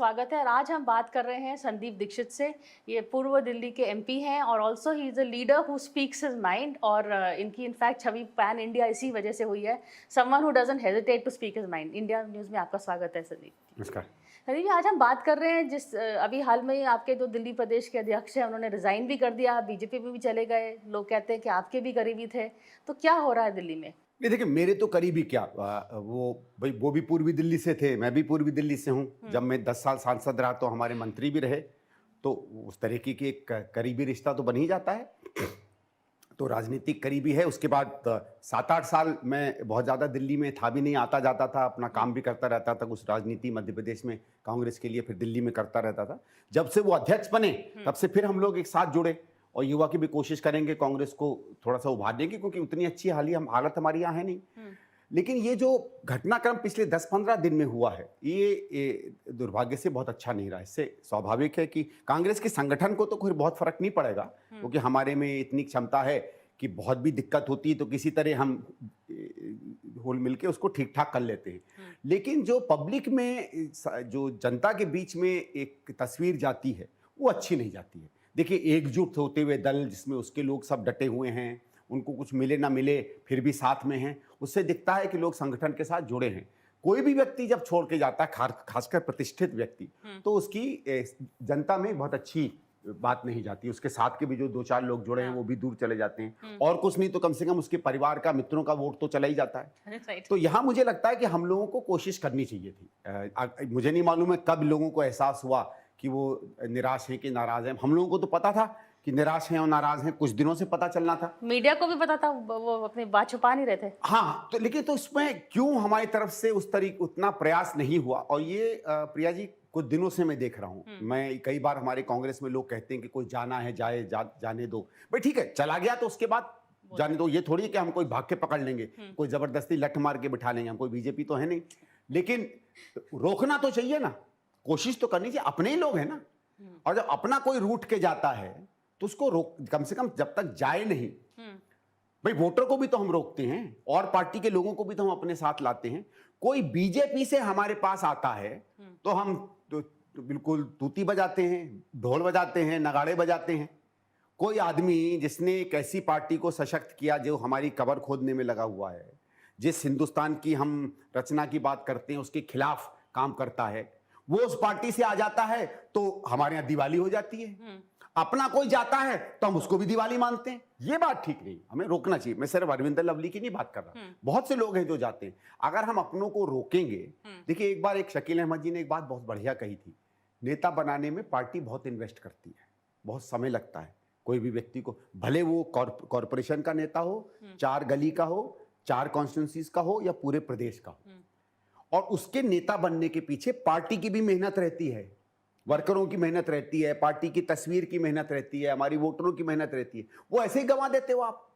स्वागत है और आज हम बात कर रहे हैं संदीप दीक्षित से। ये पूर्व दिल्ली के एमपी हैं और also he is a leader who speaks his mind और इनकी इनफैक्ट छवि पैन इंडिया इसी वजह से हुई है। Someone who doesn't hesitate to speak his mind. India News में आपका स्वागत है संदीप। नमस्कार। संदीप जी, आज हम बात कर रहे हैं अभी हाल में ही आपके जो दिल्ली प्रदेश के अध्यक्ष हैं उन्होंने रिज़ाइन भी कर दिया, बीजेपी में भी चले गए। लोग कहते हैं कि आपके भी करीबी थे। तो क्या हो रहा है दिल्ली में? नहीं देखिए, मेरे तो करीबी क्या, वो भाई वो भी पूर्वी दिल्ली से थे, मैं भी पूर्वी दिल्ली से हूँ। जब मैं 10 साल सांसद रहा तो हमारे मंत्री भी रहे, तो उस तरीके की एक करीबी रिश्ता तो बन ही जाता है। तो राजनीतिक करीबी है। उसके बाद 7-8 साल मैं बहुत ज़्यादा दिल्ली में था भी नहीं, आता जाता था, अपना काम भी करता रहता था, कुछ राजनीति मध्य प्रदेश में कांग्रेस के लिए, फिर दिल्ली में करता रहता था। जब से वो अध्यक्ष बने तब से फिर हम लोग एक साथ जुड़े और युवा की भी कोशिश करेंगे कांग्रेस को थोड़ा सा उभारने की, क्योंकि उतनी अच्छी हालत हमारी यहाँ है नहीं। लेकिन ये जो घटनाक्रम पिछले 10-15 दिन में हुआ है, ये दुर्भाग्य से बहुत अच्छा नहीं रहा। इससे स्वाभाविक है कि कांग्रेस के संगठन को तो कोई बहुत फर्क नहीं पड़ेगा, क्योंकि हमारे में इतनी क्षमता है कि बहुत भी दिक्कत होती है तो किसी तरह हम होल मिल के उसको ठीक ठाक कर लेते हैं। लेकिन जो पब्लिक में, जो जनता के बीच में एक तस्वीर जाती है, वो अच्छी नहीं जाती है। देखिए, एकजुट होते हुए दल जिसमें उसके लोग सब डटे हुए हैं, उनको कुछ मिले ना मिले फिर भी साथ में हैं, उससे दिखता है कि लोग संगठन के साथ जुड़े हैं। कोई भी व्यक्ति जब छोड़ के जाता है, खासकर प्रतिष्ठित व्यक्ति, तो उसकी जनता में बहुत अच्छी बात नहीं जाती। उसके साथ के भी जो 2-4 लोग जुड़े हैं वो भी दूर चले जाते हैं, और कुछ नहीं तो कम से कम उसके परिवार का, मित्रों का वोट तो चला ही जाता है। तो यहाँ मुझे लगता है कि हम लोगों को कोशिश करनी चाहिए थी। मुझे नहीं मालूम है कब लोगों को एहसास हुआ कि वो निराश हैं कि नाराज हैं। हम लोगों को तो पता था कि निराश हैं और नाराज हैं, कुछ दिनों से पता चलना था। मीडिया को भी पता था, वो अपनी बात छुपा नहीं रहे थे। हाँ, तो लेकिन तो इसमें क्यों हमारी तरफ से उस तरीके उतना प्रयास नहीं हुआ? और ये प्रिया जी, कुछ दिनों से मैं देख रहा हूँ। मैं कई बार, हमारे कांग्रेस में लोग कहते हैं कि कोई जाना है जाने दो। भाई ठीक है, चला गया तो उसके बाद जाने दो। ये थोड़ी है कि हम कोई भाग के पकड़ लेंगे, कोई जबरदस्ती लठ मार के बिठा लेंगे। हम कोई बीजेपी तो है नहीं, लेकिन रोकना तो चाहिए ना, कोशिश तो करनी चाहिए। अपने ही लोग हैं ना, और जब अपना कोई रूठ के जाता है तो उसको रोक, कम से कम जब तक जाए नहीं। भाई वोटर को भी तो हम रोकते हैं और पार्टी के लोगों को भी तो हम अपने साथ लाते हैं। कोई बीजेपी से हमारे पास आता है तो हम तो बिल्कुल तूती बजाते हैं, ढोल बजाते हैं, नगाड़े बजाते हैं। कोई आदमी जिसने एक ऐसी पार्टी को सशक्त किया जो हमारी कबर खोदने में लगा हुआ है, जिस हिंदुस्तान की हम रचना की बात करते हैं उसके खिलाफ काम करता है, वो उस पार्टी से आ जाता है तो हमारे यहाँ दिवाली हो जाती है। अपना कोई जाता है तो हम उसको भी दिवाली मानते हैं। ये बात ठीक नहीं, हमें रोकना चाहिए। मैं सिर्फ अरविंदर लवली की नहीं बात कर रहा, बहुत से लोग हैं जो जाते हैं। अगर हम अपनों को रोकेंगे, देखिए एक बार एक शकील अहमद जी ने एक बात बहुत बढ़िया कही थी, नेता बनाने में पार्टी बहुत इन्वेस्ट करती है, बहुत समय लगता है। कोई भी व्यक्ति को, भले वो कॉरपोरेशन का नेता हो, 4 गली का हो, 4 कॉन्स्टिट्यूंसीज का हो या पूरे प्रदेश का हो, और उसके नेता बनने के पीछे पार्टी की भी मेहनत रहती है, वर्करों की मेहनत रहती है, पार्टी की तस्वीर की मेहनत रहती है, हमारी वोटरों की मेहनत रहती है। वो ऐसे ही गंवा देते हो आप।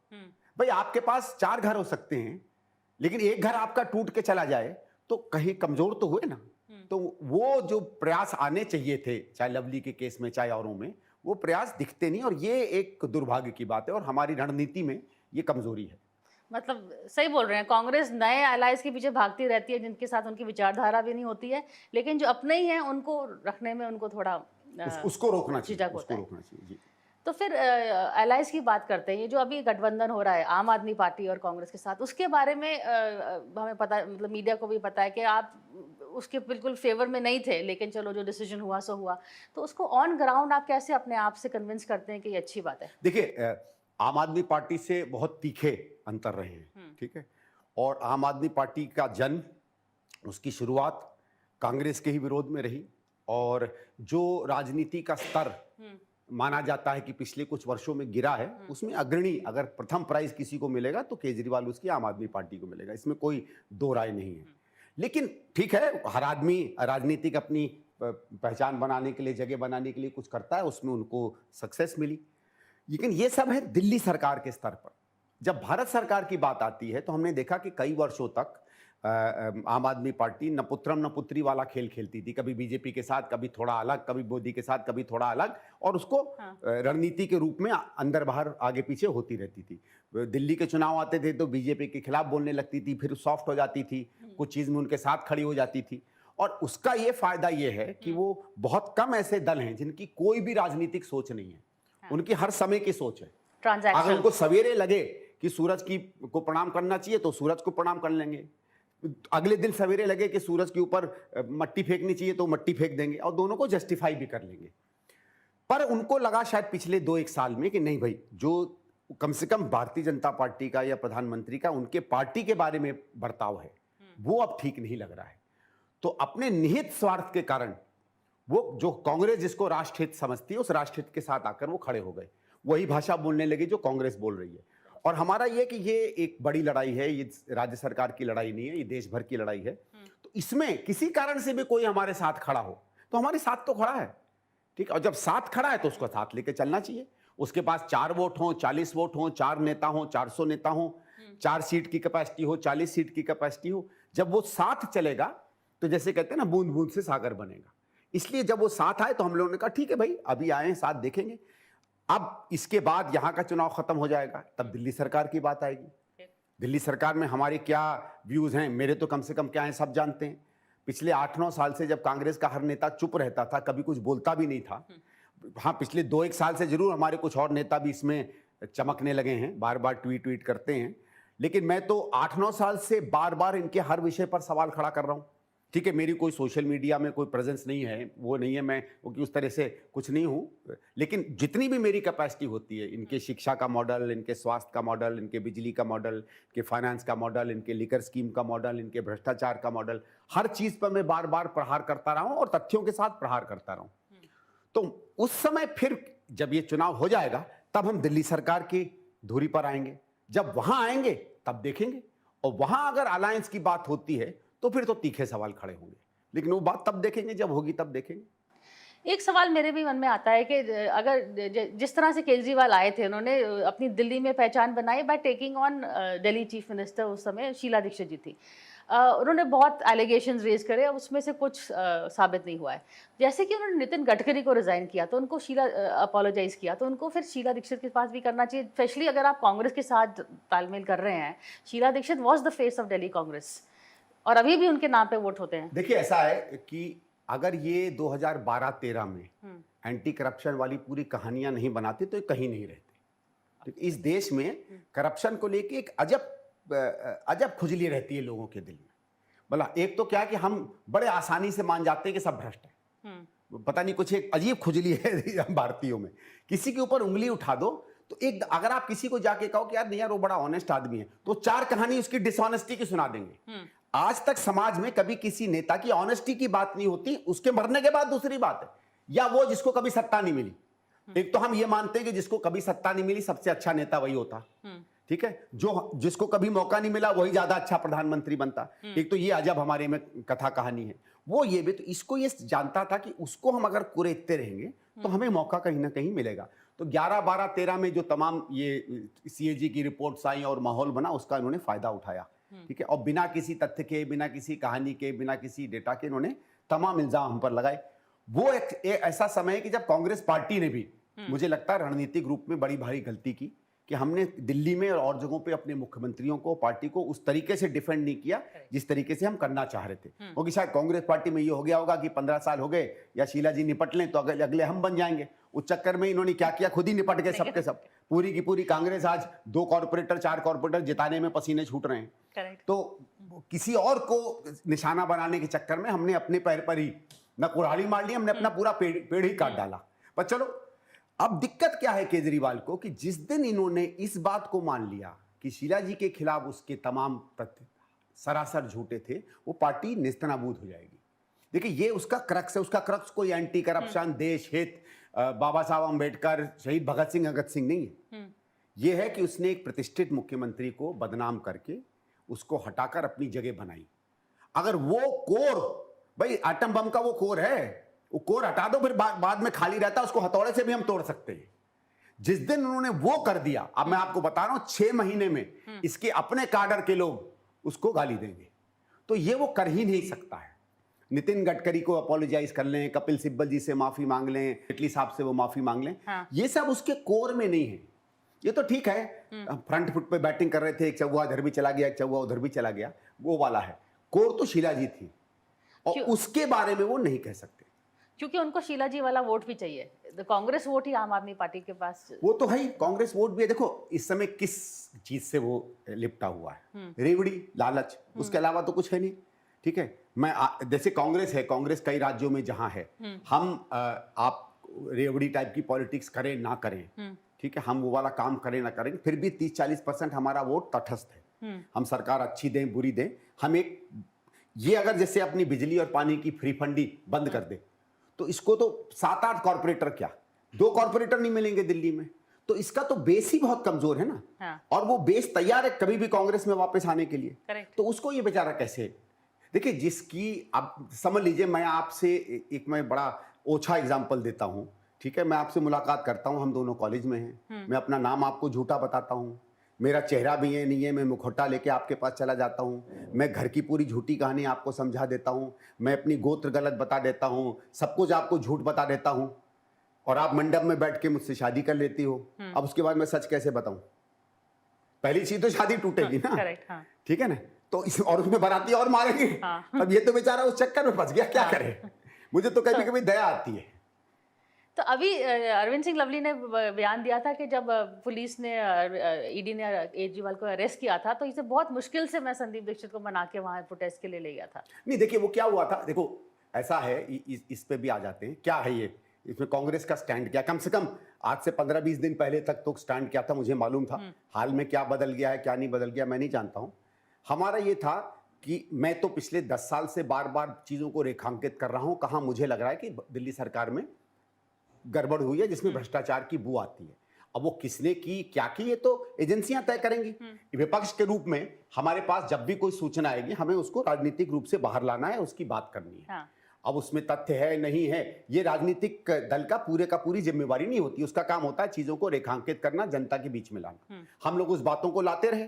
भाई आपके पास 4 घर हो सकते हैं, लेकिन एक घर आपका टूट के चला जाए तो कहीं कमजोर तो हुए ना। तो वो जो प्रयास आने चाहिए थे, चाहे लवली के केस में चाहे औरों में, वो प्रयास दिखते नहीं, और ये एक दुर्भाग्य की बात है और हमारी रणनीति में ये कमजोरी है। मतलब सही बोल रहे हैं, कांग्रेस नए एलाइज के पीछे भागती रहती है जिनके साथ उनकी विचारधारा भी नहीं होती है, लेकिन जो अपने ही हैं उनको रखने में उनको थोड़ा उसको रोकना चाहिए, झिझक होता उसको है। रोकना चाहिए जी। तो फिर एलाइज की बात करते हैं। ये जो अभी गठबंधन हो रहा है आम आदमी पार्टी और कांग्रेस के साथ, उसके बारे में हमें पता, मतलब मीडिया को भी पता है कि आप उसके बिल्कुल फेवर में नहीं थे, लेकिन चलो जो डिसीजन हुआ सो हुआ। तो उसको ऑन ग्राउंड आप कैसे अपने आप से कन्विंस करते हैं कि ये अच्छी बात है? देखिए, आम आदमी पार्टी से बहुत तीखे अंतर रहे हैं, ठीक है। और आम आदमी पार्टी का जन्म, उसकी शुरुआत कांग्रेस के ही विरोध में रही, और जो राजनीति का स्तर माना जाता है कि पिछले कुछ वर्षों में गिरा है, उसमें अग्रणी, अगर प्रथम प्राइज किसी को मिलेगा तो केजरीवाल उसकी आम आदमी पार्टी को मिलेगा, इसमें कोई दो राय नहीं है। लेकिन ठीक है, हर आदमी राजनीतिक अपनी पहचान बनाने के लिए, जगह बनाने के लिए कुछ करता है, उसमें उनको सक्सेस मिली। लेकिन ये सब है दिल्ली सरकार के स्तर पर। जब भारत सरकार की बात आती है तो हमने देखा कि कई वर्षों तक आम आदमी पार्टी न पुत्रम न पुत्री वाला खेल खेलती थी, कभी बीजेपी के साथ, कभी थोड़ा अलग, कभी मोदी के साथ, कभी थोड़ा अलग, और उसको रणनीति के रूप में अंदर बाहर आगे पीछे होती रहती थी। दिल्ली के चुनाव आते थे तो बीजेपी के खिलाफ बोलने लगती थी, फिर सॉफ्ट हो जाती थी, कुछ चीज़ में उनके साथ खड़ी हो जाती थी। और उसका ये फायदा ये है कि वो बहुत कम ऐसे दल हैं जिनकी कोई भी राजनीतिक सोच नहीं है, उनकी हर समय की सोच है। अगर उनको सवेरे लगे कि सूरज की को प्रणाम करना चाहिए तो सूरज को प्रणाम कर लेंगे, अगले दिन सवेरे लगे कि सूरज के ऊपर मट्टी फेंकनी चाहिए तो मट्टी फेंक देंगे और दोनों को जस्टिफाई भी कर लेंगे। पर उनको लगा शायद पिछले 2-1 साल में कि नहीं भाई, जो कम से कम भारतीय जनता पार्टी का या प्रधानमंत्री का उनके पार्टी के बारे में बर्ताव है वो अब ठीक नहीं लग रहा है। तो अपने निहित स्वार्थ के कारण वो जो कांग्रेस जिसको राष्ट्रहित समझती है उस राष्ट्रहित के साथ आकर वो खड़े हो गए, वही भाषा बोलने लगे जो कांग्रेस बोल रही है। और हमारा ये कि ये एक बड़ी लड़ाई है, ये राज्य सरकार की लड़ाई नहीं है, ये देश भर की लड़ाई है। तो इसमें किसी कारण से भी कोई हमारे साथ खड़ा हो तो हमारे साथ तो खड़ा है, ठीक। और जब साथ खड़ा है तो उसको साथ लेके चलना चाहिए। उसके पास 4 वोट हो, 40 वोट हो, 4 नेता हो, 400 नेता हो, 4 सीट की कैपेसिटी हो, 40 सीट की कैपेसिटी हो, जब वो साथ चलेगा तो जैसे कहते हैं ना, बूंद बूंद से सागर बनेगा। इसलिए जब वो साथ आए तो हम लोगों ने कहा ठीक है भाई, अभी आए हैं, साथ देखेंगे। अब इसके बाद यहाँ का चुनाव खत्म हो जाएगा, तब दिल्ली सरकार की बात आएगी। दिल्ली सरकार में हमारे क्या व्यूज हैं, मेरे तो कम से कम क्या हैं सब जानते हैं। पिछले 8-9 साल से जब कांग्रेस का हर नेता चुप रहता था, कभी कुछ बोलता भी नहीं था, हाँ पिछले 2-1 साल से जरूर हमारे कुछ और नेता भी इसमें चमकने लगे हैं, बार बार ट्वीट करते हैं, लेकिन मैं तो 8-9 साल से बार बार इनके हर विषय पर सवाल खड़ा कर रहा हूँ। ठीक है, मेरी कोई सोशल मीडिया में कोई प्रेजेंस नहीं है, वो नहीं है, मैं क्योंकि उस तरह से कुछ नहीं हूँ, लेकिन जितनी भी मेरी कैपेसिटी होती है, इनके शिक्षा का मॉडल, इनके स्वास्थ्य का मॉडल, इनके बिजली का मॉडल, इनके फाइनेंस का मॉडल, इनके लिकर स्कीम का मॉडल, इनके भ्रष्टाचार का मॉडल, हर चीज़ पर मैं बार बार प्रहार करता रहा हूँ और तथ्यों के साथ प्रहार करता रहा हूँ। तो उस समय फिर जब ये चुनाव हो जाएगा तब हम दिल्ली सरकार की धुरी पर आएंगे, जब वहां आएंगे तब देखेंगे, और वहां अगर अलायंस की बात होती है तो फिर तो तीखे सवाल खड़े होंगे, लेकिन वो बात तब देखेंगे, जब होगी तब देखेंगे। एक सवाल मेरे भी मन में आता है कि अगर जिस तरह से केजरीवाल आए थे, उन्होंने अपनी दिल्ली में पहचान बनाई by taking on Delhi chief minister, उस समय शीला दीक्षित जी थी। उन्होंने बहुत एलिगेशंस रेज करे, अब उसमें से कुछ साबित नहीं हुआ है। जैसे कि उन्होंने नितिन गडकरी को रिजाइन किया तो उनको शीला अपोलोजाइज किया, तो उनको फिर शीला दीक्षित के पास भी करना चाहिए, स्पेशली अगर आप कांग्रेस के साथ तालमेल कर रहे हैं। Sheila Dikshit was the face of Delhi Congress और अभी भी उनके नाम पे वोट होते हैं। देखिए ऐसा है कि अगर ये 2012-13 में एंटी करप्शन वाली पूरी कहानियां नहीं बनाते तो ये कहीं नहीं रहते। तो इस देश में करप्शन को लेके एक अजब खुजली रहती है लोगों के दिल में। भला एक तो क्या कि हम बड़े आसानी से मान जाते हैं कि सब भ्रष्ट है, पता नहीं कुछ एक अजीब खुजली है हम भारतीयों में। किसी के ऊपर उंगली उठा दो तो एक, अगर आप किसी को जाके कहो कि यार नहीं यार वो बड़ा ऑनेस्ट आदमी है, तो 4 कहानी उसकी डिसऑनेस्टी की सुना देंगे। आज तक समाज में कभी किसी नेता की ऑनेस्टी की बात नहीं होती, उसके मरने के बाद दूसरी बात है, या वो जिसको कभी सत्ता नहीं मिली। एक तो हम ये मानते हैं कि जिसको कभी सत्ता नहीं मिली सबसे अच्छा नेता वही होता, ठीक है, जो जिसको कभी मौका नहीं मिला वही ज्यादा अच्छा प्रधानमंत्री बनता। एक तो ये अजब हमारे में कथा कहानी है। वो ये भी तो इसको ये जानता था कि उसको हम अगर कुरेदते रहेंगे तो हमें मौका कहीं ना कहीं मिलेगा। तो 11, 12, 13 में जो तमाम ये सीएजी की रिपोर्ट्स आई और माहौल बना, उसका इन्होंने फायदा उठाया, ठीक है, और बिना किसी तथ्य के, बिना किसी कहानी के, बिना किसी डेटा के इन्होंने तमाम इल्जाम हम पर लगाए। वो एक ऐसा समय है कि जब कांग्रेस पार्टी ने भी मुझे लगता है रणनीतिक रूप में बड़ी भारी गलती की कि हमने दिल्ली में और जगहों पे अपने मुख्यमंत्रियों को, पार्टी को उस तरीके से डिफेंड नहीं किया जिस तरीके से हम करना चाह रहे थे। क्योंकि शायद कांग्रेस पार्टी में ये हो गया होगा कि 15 साल हो गए या शीला जी निपट लें तो अगले हम बन जाएंगे। उस चक्कर में इन्होंने क्या किया, खुद ही निपट गए सबके सब। पूरी की पूरी कांग्रेस आज 2 कॉर्पोरेटर 4 कॉर्पोरेटर जिताने में पसीने छूट रहे हैं। तो किसी और को निशाना बनाने के चक्कर में हमने अपने पैर पर ही न कुल्हाड़ी मार ली, हमने अपना पूरा पेड़ ही काट डाला। पर चलो, अब दिक्कत क्या है केजरीवाल को कि जिस दिन इन्होंने इस बात को मान लिया कि शीला जी के खिलाफ उसके तमाम तथ्य सरासर झूठे थे, वो पार्टी नेस्तनाबूद हो जाएगी। देखिए ये उसका क्रक्स है। उसका क्रक्स कोई एंटी करप्शन, देश हित, बाबा साहब अम्बेडकर, शहीद भगत सिंह नहीं है। ये है कि उसने एक प्रतिष्ठित मुख्यमंत्री को बदनाम करके उसको हटाकर अपनी जगह बनाई। अगर वो कोर, भाई एटम बम का वो कोर है, वो कोर हटा दो, फिर बाद में खाली रहता, उसको हथौड़े से भी हम तोड़ सकते हैं। जिस दिन उन्होंने वो कर दिया, अब मैं आपको बता रहा हूं 6 महीने में इसके अपने काडर के लोग उसको गाली देंगे। तो ये वो कर ही नहीं सकता है। नितिन गडकरी को अपोलोजाइज कर लें, कपिल सिब्बल जी से माफी मांग लें, जेटली साहब से वो माफी मांग लें, ये सब उसके कोर में नहीं है। ये तो ठीक है, फ्रंट फुट पे बैटिंग कर रहे थे, एक चौवा इधर भी चला गया, एक चौवा उधर भी चला गया, वो वाला है। कोर तो शीला जी थी। और क्यों? उसके बारे में वो नहीं कह सकते। क्योंकि उनको शीला जी वाला वोट भी चाहिए, तो कांग्रेस वोट ही आम आदमी पार्टी के पास। वो तो है ही, कांग्रेस वोट भी है। देखो इस समय किस चीज से वो लिपटा हुआ है, रेवड़ी, लालच, उसके अलावा तो कुछ है नहीं। ठीक है, जैसे कांग्रेस है, कांग्रेस कई राज्यों में जहां है, हम आप रेवड़ी टाइप की पॉलिटिक्स करें ना करें, ठीक है, हम वो वाला काम करें ना करें, फिर भी 30-40% हमारा वोट तटस्थ है। हम सरकार अच्छी दें बुरी दें, हम एक ये अगर जैसे अपनी बिजली और पानी की फ्री फंडी बंद कर दे, तो इसको तो 7-8 कॉर्पोरेटर क्या 2 कॉर्पोरेटर नहीं मिलेंगे दिल्ली में, तो इसका तो बेस ही बहुत कमजोर है ना। हाँ। और वो बेस तैयार है कभी भी कांग्रेस में वापस आने के लिए। करेक्ट। तो उसको ये बेचारा कैसे, देखिए जिसकी, आप समझ लीजिए, मैं आपसे मैं बड़ा ओछा एग्जाम्पल देता हूं, ठीक है, मैं आपसे मुलाकात करता हूं, हम दोनों कॉलेज में हैं, मैं अपना नाम आपको झूठा बताता हूं, मेरा चेहरा भी है नहीं है, मैं मुखौटा लेके आपके पास चला जाता हूं, मैं घर की पूरी झूठी कहानी आपको समझा देता हूं, मैं अपनी गोत्र गलत बता देता हूं, सब कुछ आपको झूठ बता देता हूं, और आप मंडप में बैठ के मुझसे शादी कर लेती हो। अब उसके बाद मैं सच कैसे बताऊं? पहली चीज तो शादी टूटेगी ना। करेक्ट। हाँ। ठीक है ना, तो और उसमें बाराती और मारेंगे। हाँ। अब ये तो बेचारा उस चक्कर में फंस गया, क्या करे। मुझे तो कभी कभी दया आती है। तो अभी अरविंद सिंह लवली ने बयान दिया था कि जब पुलिस ने ईडी ने केजरीवाल को अरेस्ट किया था, तो इसे बहुत मुश्किल से मैं संदीप दीक्षित को मना के वहां प्रोटेस्ट के लिए ले गया था। नहीं देखिए वो क्या हुआ था, देखो ऐसा है, इस पे भी आ जाते हैं, क्या है ये, इसमें कांग्रेस का स्टैंड क्या, कम से कम आज से 15-20 दिन पहले तक तो स्टैंड क्या था मुझे मालूम था। हाल में क्या बदल गया है क्या नहीं बदल गया मैं नहीं जानता हूं। हमारा ये था कि मैं तो पिछले 10 साल से बार बार चीजों को रेखांकित कर रहा हूं, कहां मुझे लग रहा है कि दिल्ली सरकार में गड़बड़ हुई है जिसमें भ्रष्टाचार की बू आती है। अब वो किसने की क्या की ये तो एजेंसियां तय करेंगी। विपक्ष के रूप में हमारे पास जब भी कोई सूचना आएगी हमें उसको राजनीतिक रूप से बाहर लाना है, उसकी बात करनी है। हाँ। अब उसमें तथ्य है नहीं है, ये राजनीतिक दल का पूरी जिम्मेवारी नहीं होती, उसका काम होता है चीजों को रेखांकित करना, जनता के बीच में लाना। हम लोग उस बातों को लाते रहे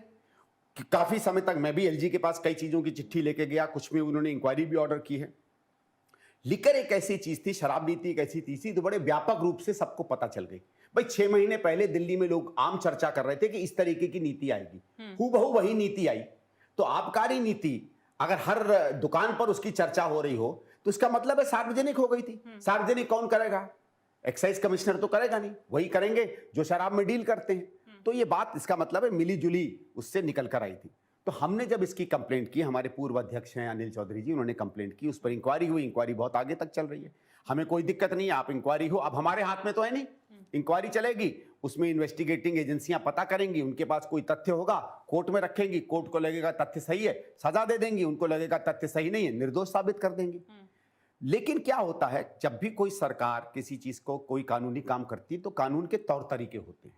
कि काफी समय तक मैं भी एलजी के पास कई चीजों की चिट्ठी लेके गया, कुछ में उन्होंने इंक्वायरी भी ऑर्डर की है। लिकर एक ऐसी चीज थी, शराब नीति एक ऐसी चीज थी तो बड़े व्यापक रूप से सबको पता चल गई। भाई 6 महीने पहले दिल्ली में लोग आम चर्चा कर रहे थे कि इस तरीके की नीति आएगी, हूबहू वही नीति आई। तो आबकारी नीति अगर हर दुकान पर उसकी चर्चा हो रही हो तो इसका मतलब है सार्वजनिक हो गई थी। सार्वजनिक कौन करेगा? एक्साइज कमिश्नर तो करेगा नहीं, वही करेंगे जो शराब में डील करते हैं। तो ये बात, इसका मतलब है मिली जुली उससे निकल कर आई थी। तो हमने जब इसकी कंप्लेंट की, हमारे पूर्व अध्यक्ष हैं अनिल चौधरी जी, उन्होंने कंप्लेंट की, उस पर इंक्वायरी हुई, इंक्वायरी बहुत आगे तक चल रही है, हमें कोई दिक्कत नहीं है, आप इंक्वायरी हो, अब हमारे हाथ में तो है नहीं, इंक्वायरी चलेगी, उसमें इन्वेस्टिगेटिंग एजेंसियां पता करेंगी, उनके पास कोई तथ्य होगा कोर्ट में रखेंगी, कोर्ट को लगेगा तथ्य सही है सजा दे देंगी, उनको लगेगा तथ्य सही नहीं है निर्दोष साबित कर देंगी। लेकिन क्या होता है, जब भी कोई सरकार किसी चीज को कोई कानूनी काम करती है तो कानून के तौर तरीके होते हैं,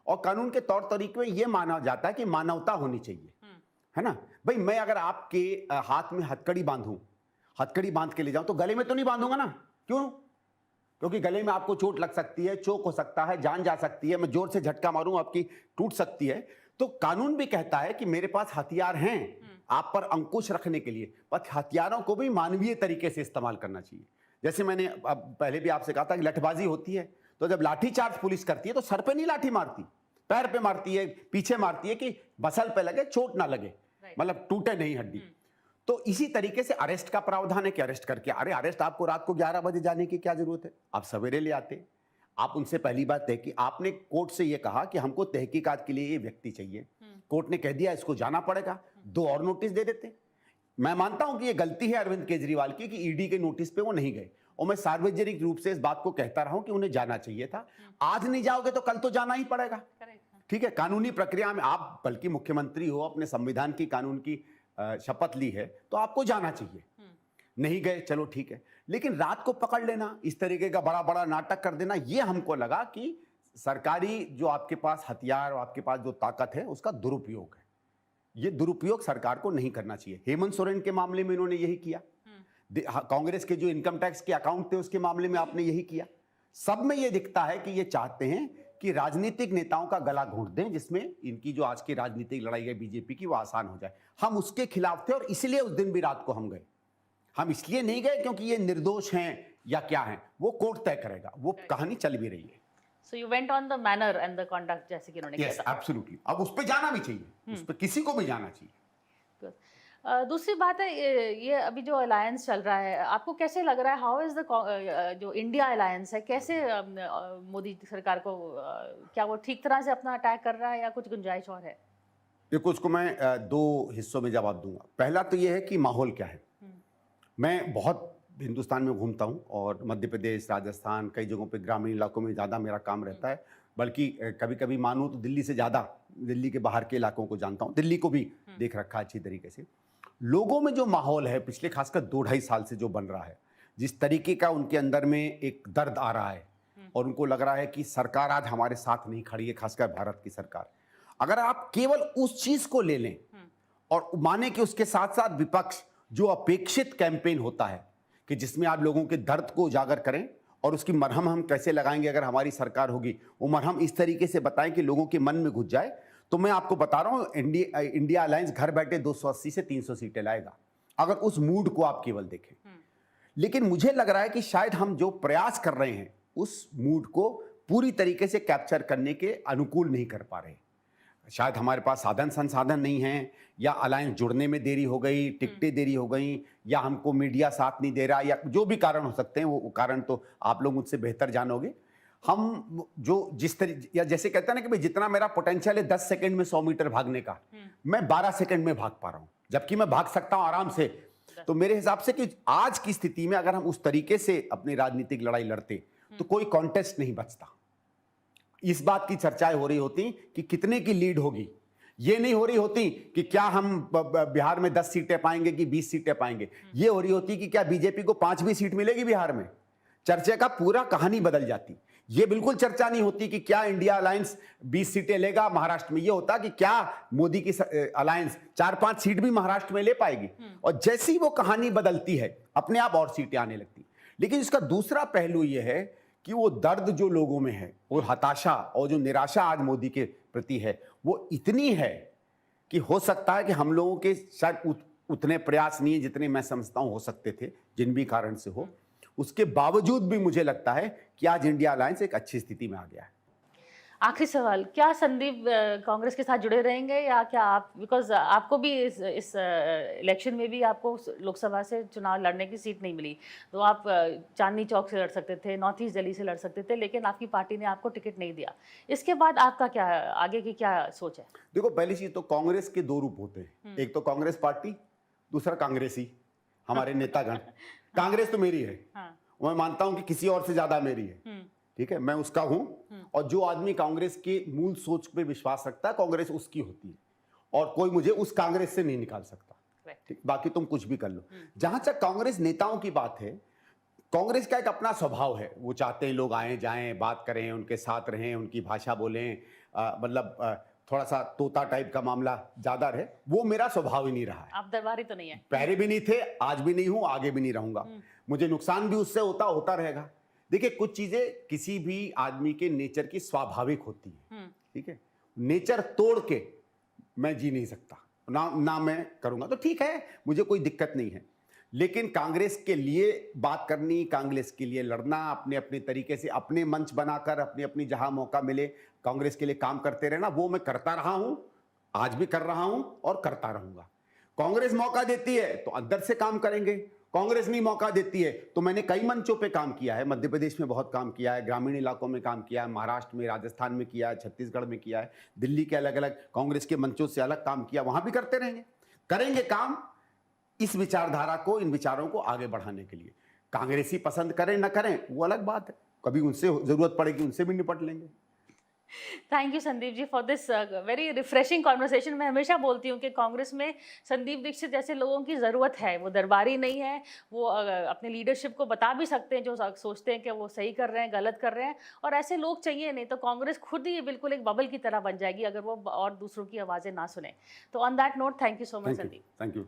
और कानून के तौर तरीके में यह माना जाता है कि मानवता होनी चाहिए, है ना। भाई मैं अगर आपके हाथ में हथकड़ी बांधूं, हथकड़ी बांध के ले जाऊं तो गले में तो नहीं बांधूंगा ना, क्यों? क्योंकि गले में आपको चोट लग सकती है, चोक हो सकता है, जान जा सकती है, मैं जोर से झटका मारूं आपकी टूट सकती है। तो कानून भी कहता है कि मेरे पास हथियार हैं आप पर अंकुश रखने के लिए, पर हथियारों को भी मानवीय तरीके से इस्तेमाल करना चाहिए। जैसे मैंने अब पहले भी आपसे कहा था कि लठबाजी होती है, तो जब लाठीचार्ज पुलिस करती है तो सर पे नहीं लाठी मारती, पैर पे मारती है, पीछे मारती है कि मसल पे लगे, चोट ना लगे, मतलब टूटे नहीं हड्डी। तो इसी तरीके से अरेस्ट का प्रावधान है कि अरेस्ट करके, अरे अरेस्ट आपको रात को 11 बजे जाने की क्या जरूरत है, आप सवेरे ले आते। आप उनसे पहली बात तय की, आपने कोर्ट से यह कहा कि हमको तहकीकात के लिए ये व्यक्ति चाहिए, कोर्ट ने कह दिया इसको जाना पड़ेगा, 2 और नोटिस दे देते। मैं मानता हूं कि यह गलती है अरविंद केजरीवाल की कि ईडी के नोटिस पे वो नहीं गए, और मैं सार्वजनिक रूप से इस बात को कहता रहा हूं कि उन्हें जाना चाहिए था। आज नहीं जाओगे तो कल तो जाना ही पड़ेगा, ठीक है। कानूनी प्रक्रिया में आप बल्कि मुख्यमंत्री हो, अपने संविधान की कानून की शपथ ली है तो आपको जाना चाहिए। नहीं गए चलो ठीक है, लेकिन रात को पकड़ लेना, इस तरीके का बड़ा बड़ा नाटक कर देना, ये हमको लगा कि सरकारी जो आपके पास हथियार और आपके पास जो ताकत है उसका दुरुपयोग है। ये दुरुपयोग सरकार को नहीं करना चाहिए। हेमंत सोरेन के मामले में इन्होंने यही किया, कांग्रेस के जो इनकम टैक्स के अकाउंट थे उसके मामले में आपने यही किया। सब में ये दिखता है कि ये चाहते हैं कि राजनीतिक नेताओं का गला घोंट दें, जिसमें इनकी जो आज की राजनीतिक लड़ाई है बीजेपी की वो आसान हो जाए। हम उसके खिलाफ थे और इसलिए उस दिन भी रात को हम गए। हम इसलिए नहीं गए क्योंकि ये निर्दोष हैं या क्या हैं, वो कोर्ट तय करेगा, वो कहानी चल भी रही है। So you went on the manner and the conduct, जैसे कि उन्होंने कहा। Yes, absolutely। अब उस पे जाना भी चाहिए, उस पे किसी को भी जाना चाहिए। दूसरी बात है, ये अभी जो अलायंस चल रहा है, आपको कैसे लग रहा है, हाउ इज द जो इंडिया अलायंस है, कैसे मोदी सरकार को क्या वो ठीक तरह से अपना अटैक कर रहा है या कुछ गुंजाइश और है? देखो, उसको मैं दो हिस्सों में जवाब दूंगा। पहला तो ये है कि माहौल क्या है। मैं बहुत हिंदुस्तान में घूमता हूँ और मध्य प्रदेश, राजस्थान, कई जगहों पे ग्रामीण इलाकों में ज़्यादा मेरा काम रहता है। बल्कि कभी कभी मानूँ तो दिल्ली से ज़्यादा दिल्ली के बाहर के इलाकों को जानता हूँ। दिल्ली को भी देख रखा है अच्छी तरीके से। लोगों में जो माहौल है पिछले खासकर 2-2.5 साल से जो बन रहा है, जिस तरीके का उनके अंदर में एक दर्द आ रहा है और उनको लग रहा है कि सरकार आज हमारे साथ नहीं खड़ी है, खासकर भारत की सरकार। अगर आप केवल उस चीज़ को ले लें और माने कि उसके साथ साथ विपक्ष जो अपेक्षित कैंपेन होता है कि जिसमें आप लोगों के दर्द को उजागर करें और उसकी मरहम हम कैसे लगाएंगे अगर हमारी सरकार होगी, वो मरहम इस तरीके से बताएं कि लोगों के मन में घुस जाए, तो मैं आपको बता रहा हूं इंडिया अलायंस घर बैठे 280 से 300 सीटें लाएगा, अगर उस मूड को आप केवल देखें। लेकिन मुझे लग रहा है कि शायद हम जो प्रयास कर रहे हैं उस मूड को पूरी तरीके से कैप्चर करने के अनुकूल नहीं कर पा रहे। शायद हमारे पास साधन संसाधन नहीं है, या अलायंस जुड़ने में देरी हो गई, टिकटें देरी हो गई, या हमको मीडिया साथ नहीं दे रहा, या जो भी कारण हो सकते हैं, वो कारण तो आप लोग मुझसे बेहतर जानोगे। हम जो जिस तरीके, या जैसे कहते हैं ना कि भाई जितना मेरा पोटेंशियल है 10 सेकंड में 100 मीटर भागने का, मैं 12 सेकंड में भाग पा रहा हूं, जबकि मैं भाग सकता हूं आराम से। तो मेरे हिसाब से कि आज की स्थिति में अगर हम उस तरीके से अपनी राजनीतिक लड़ाई लड़ते तो कोई कॉन्टेस्ट नहीं बचता। इस बात की चर्चाएं हो रही होती कि कितने की लीड होगी, ये नहीं हो रही होती कि क्या हम बिहार में 10 सीटें पाएंगे कि 20 सीटें पाएंगे, ये हो रही होती कि क्या बीजेपी को 5 भी सीट मिलेगी बिहार में। चर्चा का पूरा कहानी बदल जाती। ये बिल्कुल चर्चा नहीं होती कि क्या इंडिया अलायंस 20 सीटें लेगा महाराष्ट्र में, ये होता कि क्या मोदी की अलायंस 4-5 सीट भी महाराष्ट्र में ले पाएगी। और जैसी वो कहानी बदलती है अपने आप और सीटें आने लगती। लेकिन इसका दूसरा पहलू ये है कि वो दर्द जो लोगों में है और हताशा और जो निराशा आज मोदी के प्रति है, वो इतनी है कि हो सकता है कि हम लोगों के शायद उतने प्रयास नहीं है जितने मैं समझता हूं हो सकते थे, जिन भी कारण से हो। उसके बावजूद भी मुझे लगता है कि आज इंडिया अलायंस एक अच्छी स्थिति में आ गया है। आखिरी सवाल, क्या संदीप कांग्रेस के साथ जुड़े रहेंगे, या क्या आप, बिकॉज आपको भी इस इलेक्शन में भी आपको लोकसभा से चुनाव लड़ने की सीट नहीं मिली, तो आप चांदनी चौक से लड़ सकते थे, नॉर्थ ईस्ट दिल्ली से लड़ सकते थे, लेकिन आपकी पार्टी ने आपको टिकट नहीं दिया। इसके बाद आपका क्या आगे की क्या सोच है? देखो, पहली चीज तो कांग्रेस के दो रूप होते हैं, एक तो कांग्रेस पार्टी, दूसरा कांग्रेसी हमारे नेतागण। कांग्रेस तो मेरी है, मैं मानता हूं कि किसी और से ज्यादा मेरी है, ठीक है, मैं उसका हूं। और जो आदमी कांग्रेस के मूल सोच पे विश्वास रखता है, कांग्रेस उसकी होती है और कोई मुझे उस कांग्रेस से नहीं निकाल सकता। ठीक, बाकी तुम कुछ भी कर लो। जहां तक कांग्रेस नेताओं की बात है, कांग्रेस का एक अपना स्वभाव है, वो चाहते हैं लोग आए जाएं, बात करें, उनके साथ रहें, उनकी भाषा बोलें, मतलब थोड़ा सा तोता टाइप का मामला ज्यादा रहे। वो मेरा स्वभाव ही नहीं रहा है। आप दरबारी तो नहीं है? पहले भी नहीं थे, आज भी नहीं हूं, आगे भी नहीं रहूंगा। मुझे नुकसान भी उससे होता रहेगा। देखिए, कुछ चीजें किसी भी आदमी के नेचर की स्वाभाविक होती है, ठीक है, नेचर तोड़ के मैं जी नहीं सकता, ना मैं करूंगा, तो ठीक है, मुझे कोई दिक्कत नहीं है। लेकिन कांग्रेस के लिए बात करनी, कांग्रेस के लिए लड़ना, अपने अपने तरीके से अपने मंच बनाकर अपनी अपनी जहां मौका मिले कांग्रेस के लिए काम करते रहना, वो मैं करता रहा हूं, आज भी कर रहा हूं और करता रहूंगा। कांग्रेस मौका देती है तो अंदर से काम करेंगे, कांग्रेस नहीं मौका देती है तो मैंने कई मंचों पे काम किया है, मध्य प्रदेश में बहुत काम किया है, ग्रामीण इलाकों में काम किया है, महाराष्ट्र में, राजस्थान में किया है, छत्तीसगढ़ में किया है, दिल्ली के अलग अलग कांग्रेस के मंचों से अलग काम किया, वहां भी करते रहेंगे, करेंगे काम इस विचारधारा को, इन विचारों को आगे बढ़ाने के लिए। कांग्रेसी पसंद करें ना करें वो अलग बात है, कभी उनसे जरूरत पड़ेगी उनसे भी निपट लेंगे। Thank you Sandeep ji for this very refreshing conversation. मैं हमेशा बोलती हूँ कि कांग्रेस में संदीप दीक्षित जैसे लोगों की ज़रूरत है। वो दरबारी नहीं है, वो अपने लीडरशिप को बता भी सकते हैं जो सोचते हैं कि वो सही कर रहे हैं, गलत कर रहे हैं, और ऐसे लोग चाहिए। नहीं तो कांग्रेस खुद ही बिल्कुल एक बबल की तरह बन जाएगी अगर वो और दूसरों की आवाज़ें ना सुने। तो on that note, thank you so much Sandeep. Thank you.